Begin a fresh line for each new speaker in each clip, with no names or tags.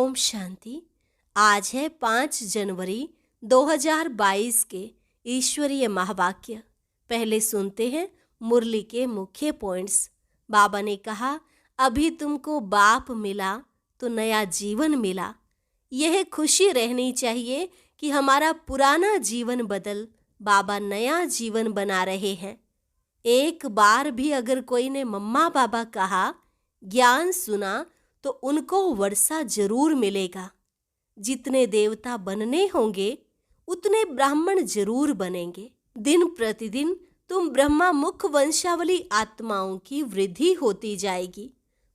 ओम शांति। आज है 5 जनवरी 2022 के ईश्वरीय महावाक्य। पहले सुनते हैं मुरली के मुख्य पॉइंट्स। बाबा ने कहा, अभी तुमको बाप मिला तो नया जीवन मिला। यह खुशी रहनी चाहिए कि हमारा पुराना जीवन बदल बाबा नया जीवन बना रहे हैं। एक बार भी अगर कोई ने मम्मा बाबा कहा, ज्ञान सुना, तो उनको वर्षा जरूर मिलेगा। जितने देवता बनने होंगे उतने ब्राह्मण जरूर बनेंगे। दिन प्रतिदिन तुम ब्रह्मा मुख वंशावली आत्माओं की वृद्धि होती जाएगी।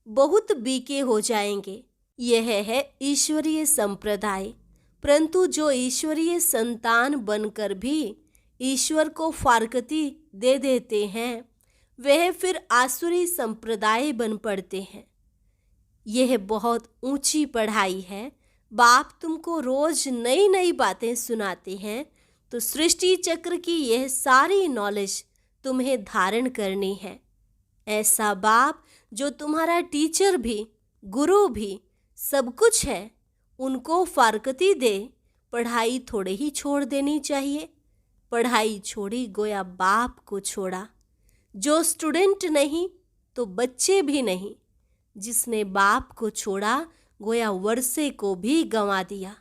बहुत बीके हो जाएंगे। यह है ईश्वरीय संप्रदाय। परंतु जो ईश्वरीय संतान बनकर भी ईश्वर को फारकती दे देते हैं, वह फिर आसुरी संप्रदाय बन पड़ते हैं। यह बहुत ऊंची पढ़ाई है। बाप तुमको रोज नई नई बातें सुनाते हैं, तो सृष्टि चक्र की यह सारी नॉलेज तुम्हें धारण करनी है। ऐसा बाप जो तुम्हारा टीचर भी, गुरु भी, सब कुछ है, उनको फारकती दे, पढ़ाई थोड़े ही छोड़ देनी चाहिए। पढ़ाई छोड़ी गोया बाप को छोड़ा। जो स्टूडेंट नहीं तो बच्चे भी नहीं। जिसने बाप को छोड़ा गोया वर्षे को भी गंवा दिया।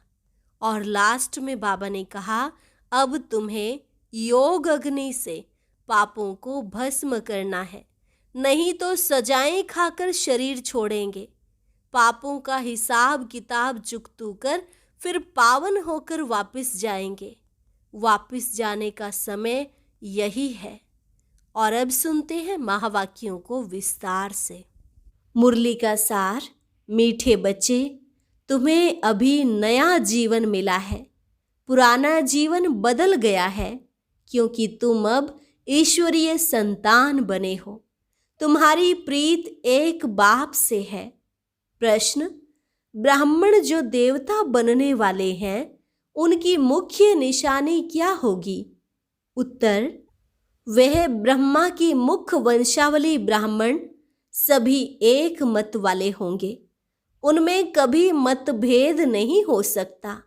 और लास्ट में बाबा ने कहा, अब तुम्हें योग अग्नि से पापों को भस्म करना है, नहीं तो सजाएं खाकर शरीर छोड़ेंगे। पापों का हिसाब किताब चुकतू कर फिर पावन होकर वापस जाएंगे। वापस जाने का समय यही है। और अब सुनते हैं महावाक्यों को विस्तार से। मुरली का सार। मीठे बच्चे, तुम्हें अभी नया जीवन मिला है। पुराना जीवन बदल गया है, क्योंकि तुम अब ईश्वरीय संतान बने हो। तुम्हारी प्रीत एक बाप से है। प्रश्न, ब्राह्मण जो देवता बनने वाले हैं, उनकी मुख्य निशानी क्या होगी? उत्तर, वह ब्रह्मा की मुख वंशावली ब्राह्मण सभी एक मत वाले होंगे। उनमें कभी मतभेद नहीं हो सकता।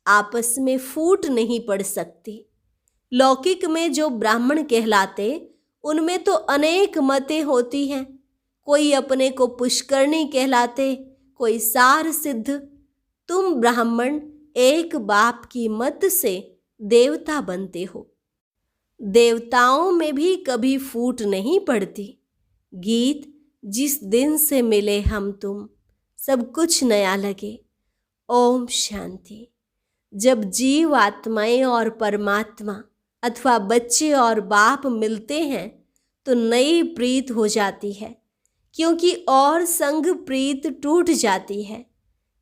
आपस में फूट नहीं पड़ सकती। लौकिक में जो ब्राह्मण कहलाते, उनमें तो अनेक मतें होती हैं। कोई अपने को पुष्करणी कहलाते, कोई सार सिद्ध। तुम ब्राह्मण एक बाप की मत से देवता बनते हो। देवताओं में भी कभी फूट नहीं पड़ती। गीत, जिस दिन से मिले हम तुम, सब कुछ नया लगे। ओम शांति। जब जीव आत्माएं और परमात्मा अथवा बच्चे और बाप मिलते हैं, तो नई प्रीत हो जाती है, क्योंकि और संग प्रीत टूट जाती है।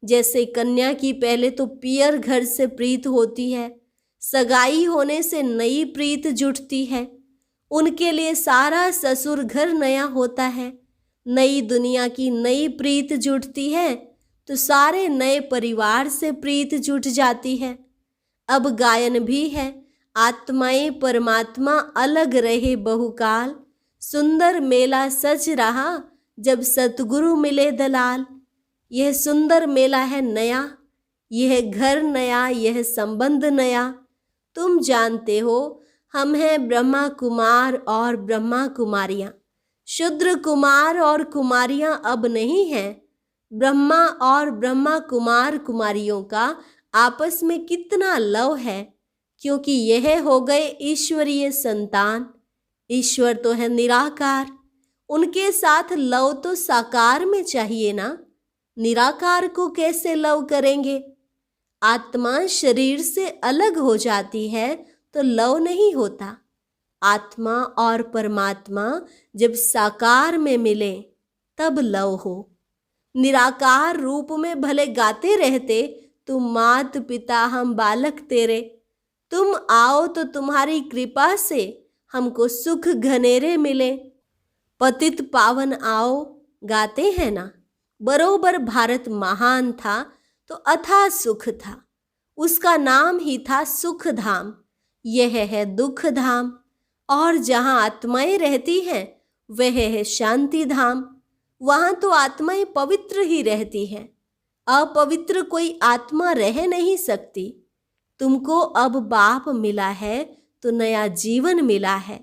जैसे कन्या की पहले तो पियर घर से प्रीत होती है, सगाई होने से नई प्रीत जुटती है। उनके लिए सारा ससुर घर नया होता है। नई दुनिया की नई प्रीत जुटती है, तो सारे नए परिवार से प्रीत जुट जाती है। अब गायन भी है, आत्माएं परमात्मा अलग रहे बहुकाल। सुंदर मेला सज रहा, जब सतगुरु मिले दलाल। यह सुंदर मेला है नया, यह घर नया, यह संबंध नया। तुम जानते हो, हम हैं ब्रह्मा कुमार और ब्रह्मा कुमारियां। शूद्र कुमार और कुमारियां अब नहीं हैं। ब्रह्मा और ब्रह्मा कुमार कुमारियों का आपस में कितना लव है, क्योंकि यह हो गए ईश्वरीय संतान। ईश्वर तो है निराकार, उनके साथ लव तो साकार में चाहिए ना। निराकार को कैसे लव करेंगे? आत्मा शरीर से अलग हो जाती है तो लव नहीं होता। आत्मा और परमात्मा जब साकार में मिले तब लव हो। निराकार रूप में भले गाते रहते, तुम मात पिता हम बालक तेरे। तुम आओ तो तुम्हारी कृपा से हमको सुख घनेरे मिले। पतित पावन आओ गाते हैं ना। बरोबर भारत महान था तो अथाह सुख था। उसका नाम ही था सुख धाम। यह है दुख धाम। और जहाँ आत्माएं रहती हैं, वह है शांति धाम। वहाँ तो आत्माएं पवित्र ही रहती हैं। अपवित्र कोई आत्मा रह नहीं सकती। तुमको अब बाप मिला है तो नया जीवन मिला है।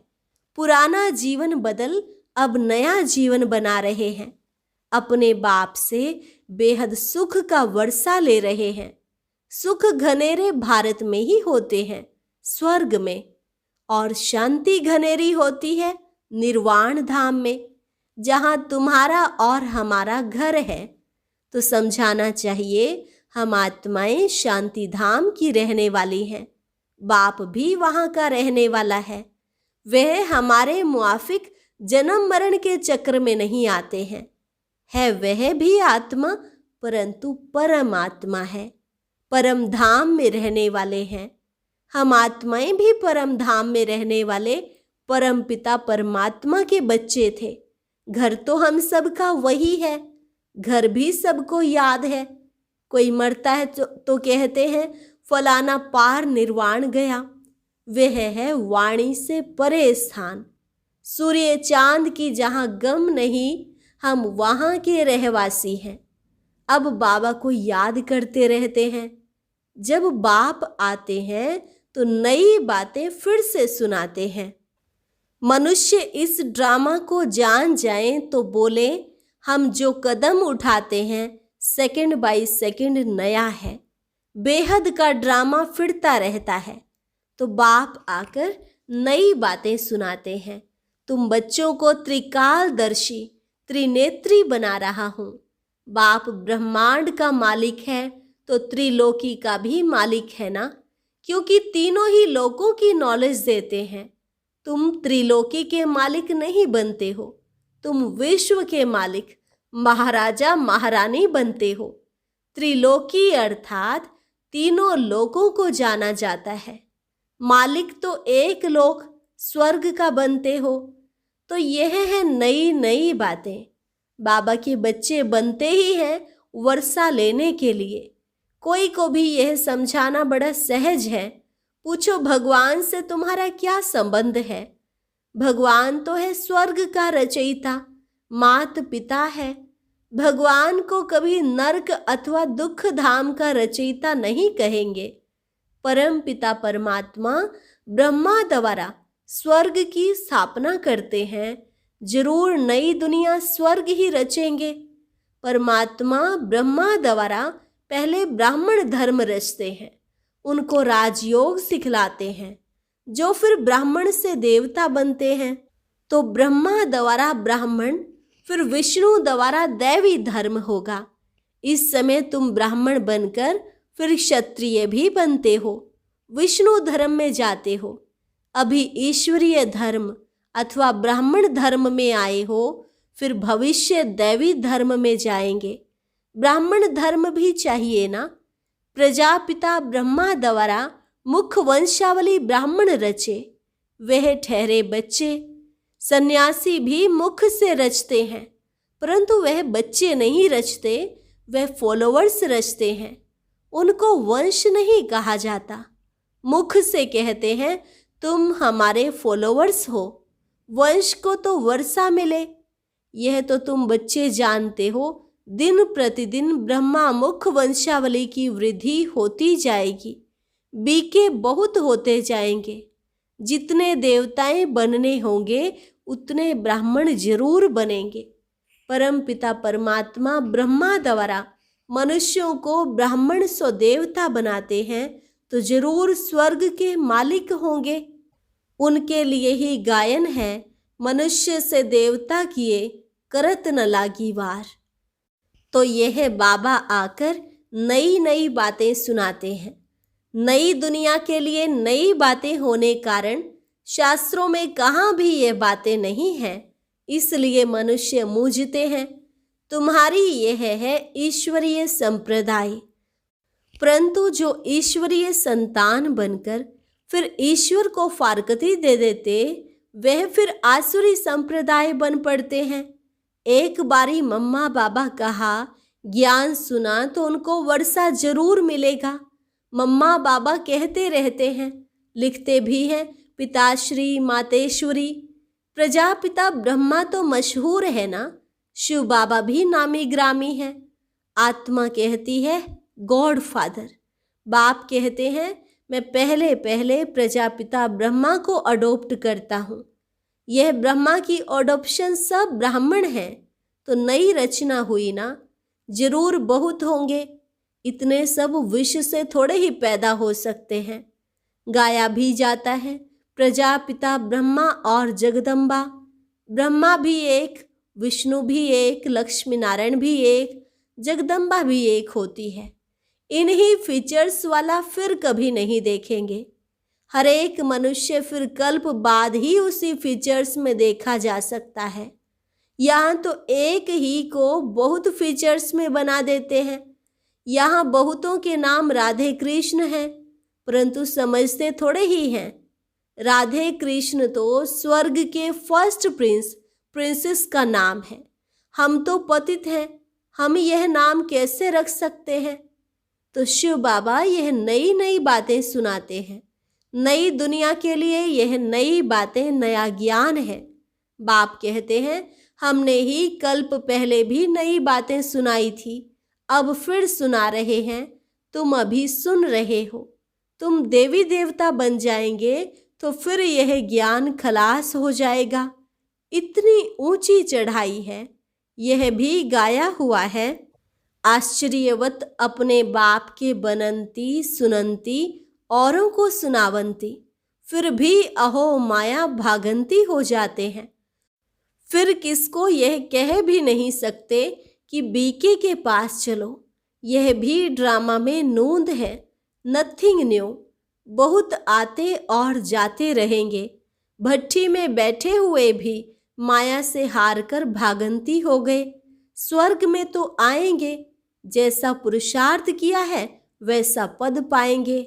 पुराना जीवन बदल अब नया जीवन बना रहे हैं। अपने बाप से बेहद सुख का वर्षा ले रहे हैं। सुख घनेरे भारत में ही होते हैं, स्वर्ग में, और शांति घनेरी होती है निर्वाण धाम में, जहां तुम्हारा और हमारा घर है। तो समझाना चाहिए, हम आत्माएं शांति धाम की रहने वाली हैं। बाप भी वहां का रहने वाला है। वह हमारे मुआफिक जन्म मरण के चक्र में नहीं आते हैं। है वह भी आत्मा, परंतु परमात्मा है, परम धाम में रहने वाले हैं। हम आत्माएं भी परम धाम में रहने वाले परम पिता परमात्मा के बच्चे थे। घर तो हम सबका वही है। घर भी सबको याद है। कोई मरता है तो कहते हैं फलाना पार निर्वाण गया। वह है वाणी से परे स्थान। सूर्य चांद की जहां गम नहीं, हम वहां के रहवासी हैं। अब बाबा को याद करते रहते हैं। जब बाप आते हैं तो नई बातें फिर से सुनाते हैं। मनुष्य इस ड्रामा को जान जाएं तो बोले, हम जो कदम उठाते हैं सेकंड बाय सेकंड नया है। बेहद का ड्रामा फिरता रहता है। तो बाप आकर नई बातें सुनाते हैं। तुम बच्चों को त्रिकालदर्शी, त्रिनेत्री बना रहा हूं। बाप ब्रह्मांड का मालिक है तो त्रिलोकी का भी मालिक है ना, क्योंकि तीनों ही लोकों की नॉलेज देते हैं। तुम त्रिलोकी के मालिक नहीं बनते हो, तुम विश्व के मालिक, महाराजा महारानी बनते हो। त्रिलोकी अर्थात तीनों लोकों को जाना जाता है। मालिक तो एक लोक स्वर्ग का बनते हो। तो यह है नई नई बातें। बाबा के बच्चे बनते ही हैं वर्षा लेने के लिए। कोई को भी यह समझाना बड़ा सहज है। पूछो भगवान से तुम्हारा क्या संबंध है? भगवान तो है स्वर्ग का रचयिता, मात पिता है। भगवान को कभी नरक अथवा दुख धाम का रचयिता नहीं कहेंगे। परम पिता परमात्मा ब्रह्मा द्वारा स्वर्ग की स्थापना करते हैं। जरूर नई दुनिया स्वर्ग ही रचेंगे। परमात्मा ब्रह्मा द्वारा पहले ब्राह्मण धर्म रचते हैं, उनको राजयोग सिखलाते हैं, जो फिर ब्राह्मण से देवता बनते हैं। तो ब्रह्मा द्वारा ब्राह्मण, फिर विष्णु द्वारा दैवी धर्म होगा। इस समय तुम ब्राह्मण बनकर फिर क्षत्रिय भी बनते हो, विष्णु धर्म में जाते हो। अभी ईश्वरीय धर्म अथवा ब्राह्मण धर्म में आए हो, फिर भविष्य दैवी धर्म में जाएंगे। ब्राह्मण धर्म भी चाहिए ना। प्रजापिता ब्रह्मा द्वारा मुख वंशावली ब्राह्मण रचे, वह ठहरे बच्चे। सन्यासी भी मुख से रचते हैं, परंतु वह बच्चे नहीं रचते, वह फॉलोवर्स रचते हैं। उनको वंश नहीं कहा जाता। मुख से कहते हैं तुम हमारे फॉलोवर्स हो। वंश को तो वर्षा मिले, यह तो तुम बच्चे जानते हो। दिन प्रतिदिन ब्रह्मा मुख वंशावली की वृद्धि होती जाएगी। बीके बहुत होते जाएंगे। जितने देवताएं बनने होंगे उतने ब्राह्मण जरूर बनेंगे। परम पिता परमात्मा ब्रह्मा द्वारा मनुष्यों को ब्राह्मण सो देवता बनाते हैं, तो जरूर स्वर्ग के मालिक होंगे। उनके लिए ही गायन है, मनुष्य से देवता किए करत न लागी वार। तो यह बाबा आकर नई नई बातें सुनाते हैं। नई दुनिया के लिए नई बातें होने कारण शास्त्रों में कहाँ भी ये बातें नहीं हैं, इसलिए मनुष्य मूझते हैं। तुम्हारी यह है ईश्वरीय संप्रदाय। परंतु जो ईश्वरीय संतान बनकर फिर ईश्वर को फारकती दे देते, वह फिर आसुरी संप्रदाय बन पड़ते हैं। एक बारी मम्मा बाबा कहा, ज्ञान सुना तो उनको वर्षा जरूर मिलेगा। मम्मा बाबा कहते रहते हैं, लिखते भी हैं, पिताश्री मातेश्वरी। प्रजापिता ब्रह्मा तो मशहूर है ना, शिव बाबा भी नामी ग्रामी है। आत्मा कहती है गॉड फादर। बाप कहते हैं मैं पहले पहले प्रजापिता ब्रह्मा को अडॉप्ट करता हूँ। यह ब्रह्मा की अडॉप्शन सब ब्राह्मण हैं, तो नई रचना हुई ना। जरूर बहुत होंगे, इतने सब विश्व से थोड़े ही पैदा हो सकते हैं। गाया भी जाता है प्रजापिता ब्रह्मा और जगदम्बा। ब्रह्मा भी एक, विष्णु भी एक, लक्ष्मी नारायण भी एक, जगदम्बा भी एक होती है। इन्हीं फीचर्स वाला फिर कभी नहीं देखेंगे। हर एक मनुष्य फिर कल्प बाद ही उसी फीचर्स में देखा जा सकता है। यहाँ तो एक ही को बहुत फीचर्स में बना देते हैं। यहाँ बहुतों के नाम राधे कृष्ण हैं, परंतु समझते थोड़े ही हैं। राधे कृष्ण तो स्वर्ग के फर्स्ट प्रिंसेस का नाम है। हम तो पतित हैं, हम यह नाम कैसे रख सकते हैं? तो शिव बाबा यह नई नई बातें सुनाते हैं। नई दुनिया के लिए यह नई बातें, नया ज्ञान है। बाप कहते हैं हमने ही कल्प पहले भी नई बातें सुनाई थी, अब फिर सुना रहे हैं। तुम अभी सुन रहे हो। तुम देवी देवता बन जाएंगे तो फिर यह ज्ञान खलास हो जाएगा। इतनी ऊंची चढ़ाई है, यह भी गाया हुआ है। आश्चर्यवत अपने बाप के बनंती सुनंती, औरों को सुनावंती, फिर भी अहो माया भागंती हो जाते हैं। फिर किसको यह कह भी नहीं सकते कि बीके के पास चलो। यह भी ड्रामा में नूंद है। Nothing new. बहुत आते और जाते रहेंगे। भट्ठी में बैठे हुए भी माया से हार कर भागंती हो गए। स्वर्ग में तो आएंगे, जैसा पुरुषार्थ किया है वैसा पद पाएंगे।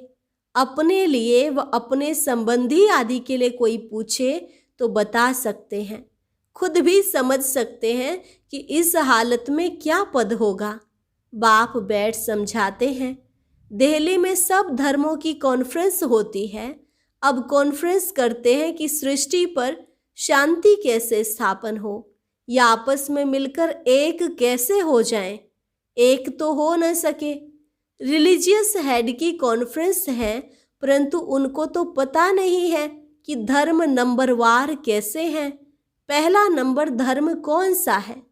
अपने लिए व अपने संबंधी आदि के लिए कोई पूछे तो बता सकते हैं, खुद भी समझ सकते हैं कि इस हालत में क्या पद होगा। बाप बैठ समझाते हैं। दिल्ली में सब धर्मों की कॉन्फ्रेंस होती है। अब कॉन्फ्रेंस करते हैं कि सृष्टि पर शांति कैसे स्थापन हो, या आपस में मिलकर एक कैसे हो जाएं। एक तो हो न सके। रिलीजियस हेड की कॉन्फ्रेंस है, परंतु उनको तो पता नहीं है कि धर्म नंबरवार कैसे हैं। पहला नंबर धर्म कौन सा है?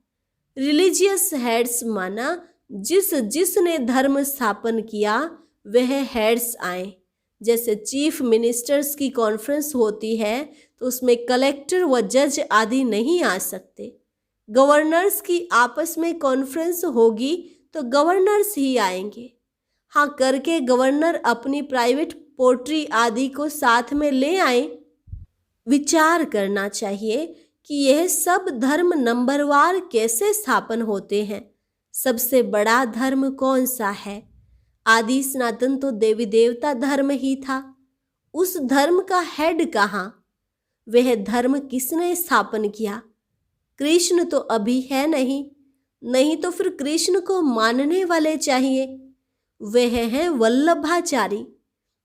रिलीजियस हेड्स माना जिसने धर्म स्थापन किया वह हेड्स आए। जैसे चीफ मिनिस्टर्स की कॉन्फ्रेंस होती है तो उसमें कलेक्टर व जज आदि नहीं आ सकते। गवर्नर्स की आपस में कॉन्फ्रेंस होगी तो गवर्नर्स ही आएंगे। हाँ, करके गवर्नर अपनी प्राइवेट पोट्री आदि को साथ में ले आए। विचार करना चाहिए कि यह सब धर्म नंबरवार कैसे स्थापन होते हैं। सबसे बड़ा धर्म कौन सा है? आदि सनातन तो देवी देवता धर्म ही था। उस धर्म का हेड कहाँ? वह धर्म किसने स्थापन किया? कृष्ण तो अभी है नहीं तो फिर कृष्ण को मानने वाले चाहिए। वह है वल्लभाचारी।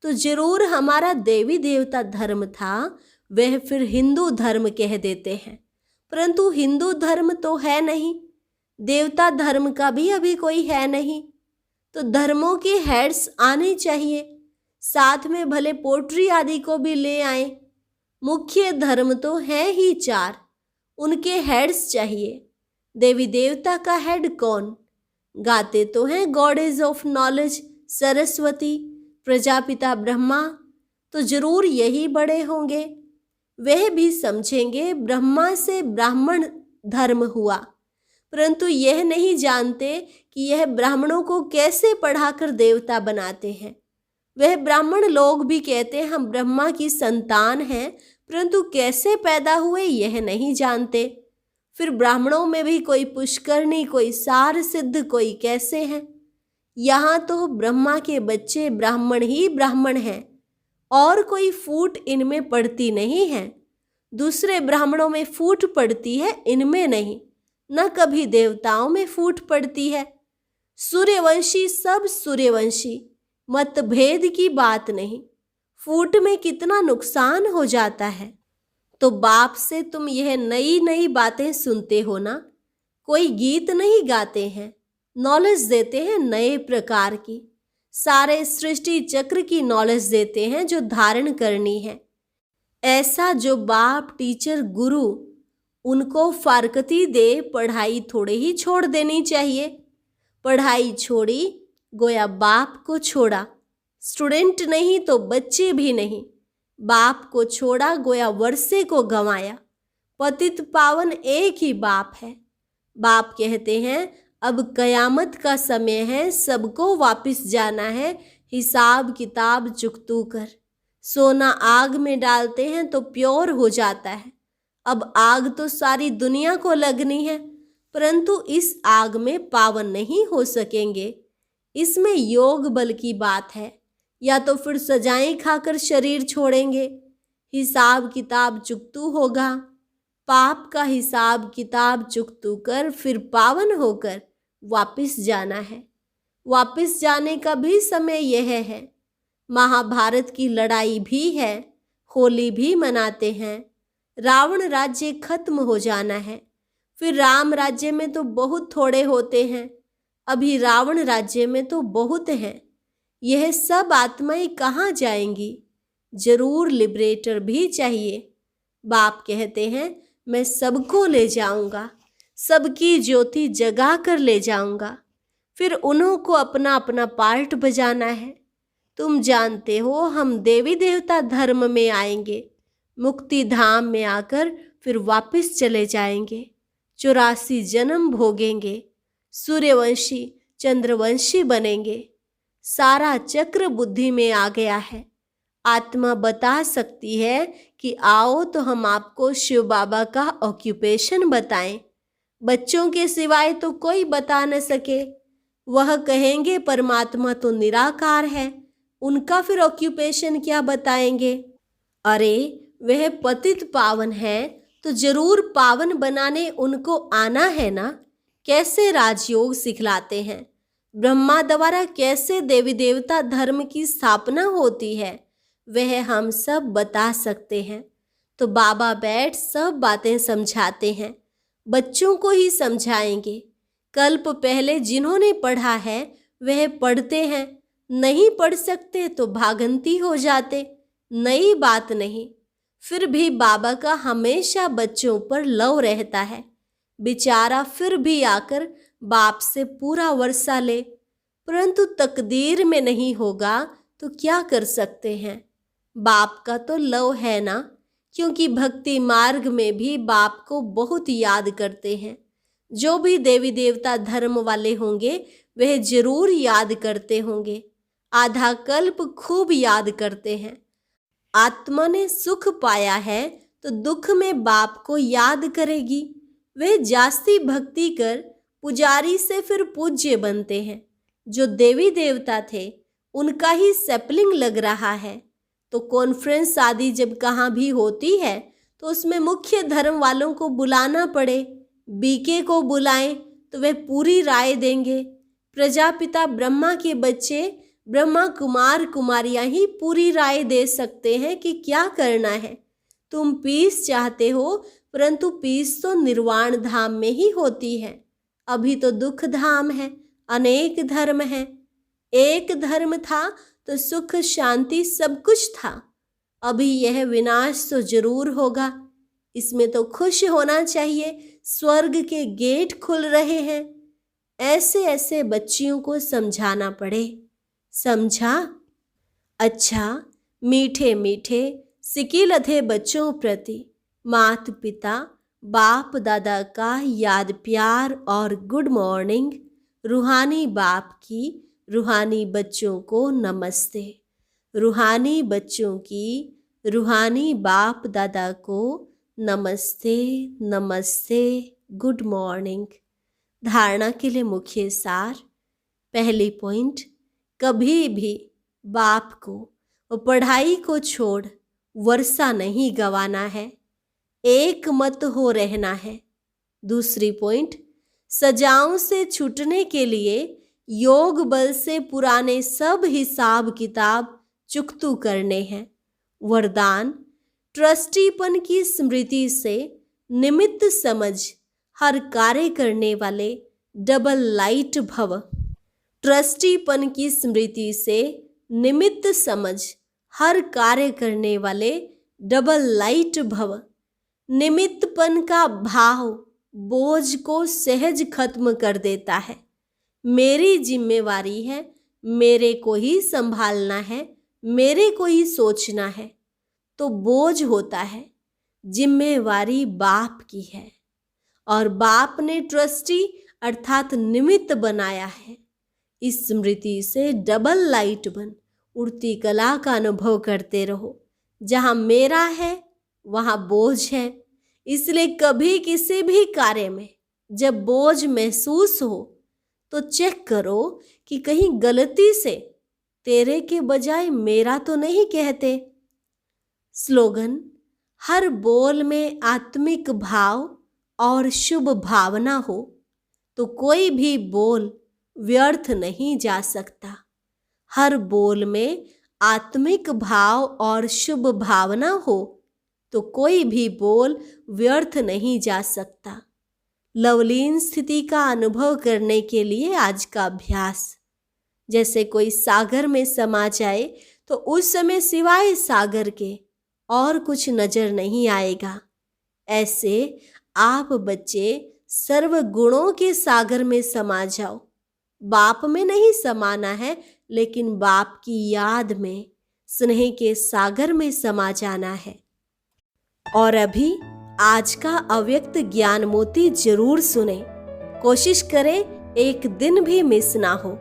तो जरूर हमारा देवी देवता धर्म था, वह फिर हिंदू धर्म कह देते हैं, परंतु हिंदू धर्म तो है नहीं। देवता धर्म का भी अभी कोई है नहीं। तो धर्मों के हेड्स आने चाहिए, साथ में भले पोट्री आदि को भी ले आए। मुख्य धर्म तो है ही 4, उनके हेड्स चाहिए। देवी देवता का हेड कौन? गाते तो हैं goddess of knowledge Saraswati, Prajapita Brahma, तो जरूर यही बड़े होंगे। वह भी समझेंगे ब्रह्मा से ब्राह्मण धर्म हुआ, परंतु यह नहीं जानते कि यह ब्राह्मणों को कैसे पढ़ाकर देवता बनाते हैं। वह ब्राह्मण लोग भी कहते हैं हम ब्रह्मा की संतान हैं, परंतु कैसे पैदा हुए यह नहीं जानते। फिर ब्राह्मणों में भी कोई पुष्करणी, कोई सार सिद्ध, कोई कैसे हैं। यहाँ तो ब्रह्मा के बच्चे ब्राह्मण ही ब्राह्मण हैं, और कोई फूट इनमें पड़ती नहीं है। दूसरे ब्राह्मणों में फूट पड़ती है, इनमें नहीं। न कभी देवताओं में फूट पड़ती है। सूर्यवंशी सब सूर्यवंशी, मतभेद की बात नहीं। फूट में कितना नुकसान हो जाता है। तो बाप से तुम यह नई नई बातें सुनते हो ना, कोई गीत नहीं गाते हैं। नॉलेज देते हैं नए प्रकार की, सारे सृष्टि चक्र की नॉलेज देते हैं जो धारण करनी है। ऐसा जो बाप, टीचर, गुरु उनको फारकती दे, पढ़ाई थोड़े ही छोड़ देनी चाहिए। पढ़ाई छोड़ी गोया बाप को छोड़ा। स्टूडेंट नहीं तो बच्चे भी नहीं। बाप को छोड़ा गोया वर्षे को गंवाया। पतित पावन एक ही बाप है। बाप कहते हैं अब कयामत का समय है, सबको वापस जाना है, हिसाब किताब चुकतू कर। सोना आग में डालते हैं तो प्योर हो जाता है। अब आग तो सारी दुनिया को लगनी है, परंतु इस आग में पावन नहीं हो सकेंगे। इसमें योग बल की बात है, या तो फिर सजाएं खाकर शरीर छोड़ेंगे। हिसाब किताब चुकतू होगा। पाप का हिसाब किताब चुकतू कर फिर पावन होकर वापस जाना है। वापस जाने का भी समय यह है। महाभारत की लड़ाई भी है, होली भी मनाते हैं। रावण राज्य खत्म हो जाना है, फिर राम राज्य में तो बहुत थोड़े होते हैं, अभी रावण राज्य में तो बहुत हैं। यह सब आत्माएं कहाँ जाएंगी? जरूर लिबरेटर भी चाहिए। बाप कहते हैं मैं सबको ले जाऊंगा, सबकी ज्योति जगा कर ले जाऊंगा। फिर उन्हों को अपना अपना पार्ट बजाना है। तुम जानते हो हम देवी देवता धर्म में आएंगे, मुक्ति धाम में आकर फिर वापस चले जाएंगे। 84 जन्म भोगेंगे, सूर्यवंशी चंद्रवंशी बनेंगे। सारा चक्र बुद्धि में आ गया है। आत्मा बता सकती है कि आओ तो हम आपको शिव बाबा का ऑक्यूपेशन बताएं। बच्चों के सिवाय तो कोई बता न सके। वह कहेंगे परमात्मा तो निराकार है, उनका फिर ऑक्यूपेशन क्या बताएंगे? अरे वह पतित पावन है तो जरूर पावन बनाने उनको आना है ना। कैसे राजयोग सिखलाते हैं, ब्रह्मा द्वारा कैसे देवी देवता धर्म की स्थापना होती है, वह हम सब बता सकते हैं। तो बाबा बैठ सब बातें समझाते हैं, बच्चों को ही समझाएंगे। कल्प पहले जिन्होंने पढ़ा है वह पढ़ते हैं, नहीं पढ़ सकते तो भागंती हो जाते। नई बात नहीं, फिर भी बाबा का हमेशा बच्चों पर लव रहता है। बेचारा फिर भी आकर बाप से पूरा वर्षा ले, परंतु तकदीर में नहीं होगा तो क्या कर सकते हैं। बाप का तो लव है ना, क्योंकि भक्ति मार्ग में भी बाप को बहुत याद करते हैं। जो भी देवी देवता धर्म वाले होंगे वह जरूर याद करते होंगे। आधा कल्प खूब याद करते हैं। आत्मा ने सुख पाया है तो दुख में बाप को याद करेगी। वे जास्ती भक्ति कर पुजारी से फिर पूज्य बनते हैं। जो देवी देवता थे उनका ही सेपलिंग लग रहा है। तो कॉन्फ्रेंस आदि जब कहाँ भी होती है तो उसमें मुख्य धर्म वालों को बुलाना पड़े। बीके को बुलाएं तो वे पूरी राय देंगे। प्रजापिता ब्रह्मा के बच्चे ब्रह्मा कुमार कुमारियां ही पूरी राय दे सकते हैं कि क्या करना है। तुम पीस चाहते हो, परंतु पीस तो निर्वाण धाम में ही होती है। अभी तो दुख धाम है, अनेक धर्म हैं। एक धर्म था तो सुख शांति सब कुछ था। अभी यह विनाश तो जरूर होगा, इसमें तो खुश होना चाहिए। स्वर्ग के गेट खुल रहे हैं। ऐसे ऐसे बच्चियों को समझाना पड़े। समझा? अच्छा, मीठे मीठे सिकिलधे बच्चों प्रति माता पिता बाप दादा का याद प्यार और गुड मॉर्निंग। रूहानी बाप की रूहानी बच्चों को नमस्ते। रूहानी बच्चों की रूहानी बाप दादा को नमस्ते नमस्ते, गुड मॉर्निंग। धारणा के लिए मुख्य सार। पहली पॉइंट, कभी भी बाप को और पढ़ाई को छोड़ वर्षा नहीं गंवाना है, एक मत हो रहना है। दूसरी पॉइंट, सजाओं से छूटने के लिए योग बल से पुराने सब हिसाब किताब चुकतू करने हैं। वरदान, ट्रस्टीपन की स्मृति से निमित्त समझ हर कार्य करने वाले डबल लाइट भव। ट्रस्टीपन की स्मृति से निमित्त समझ हर कार्य करने वाले डबल लाइट भव। निमित्तपन का भाव बोझ को सहज खत्म कर देता है। मेरी जिम्मेवारी है, मेरे को ही संभालना है, मेरे को ही सोचना है, तो बोझ होता है। जिम्मेवारी बाप की है और बाप ने ट्रस्टी अर्थात निमित्त बनाया है। इस स्मृति से डबल लाइट बन उड़ती कला का अनुभव करते रहो। जहाँ मेरा है वहाँ बोझ है, इसलिए कभी किसी भी कार्य में जब बोझ महसूस हो तो चेक करो कि कहीं गलती से तेरे के बजाय मेरा तो नहीं कहते। स्लोगन: हर बोल में आत्मिक भाव और शुभ भावना हो तो कोई भी बोल व्यर्थ नहीं जा सकता। हर बोल में आत्मिक भाव और शुभ भावना हो तो कोई भी बोल व्यर्थ नहीं जा सकता। लवलीन स्थिति का अनुभव करने के लिए आज का अभ्यास। जैसे कोई सागर में समा जाए तो उस समय सिवाय सागर के और कुछ नजर नहीं आएगा। ऐसे आप बच्चे सर्व गुणों के सागर में समा जाओ। बाप में नहीं समाना है, लेकिन बाप की याद में स्नेह के सागर में समा जाना है। और अभी आज का अव्यक्त ज्ञान मोती जरूर सुने। कोशिश करें एक दिन भी मिस ना हो।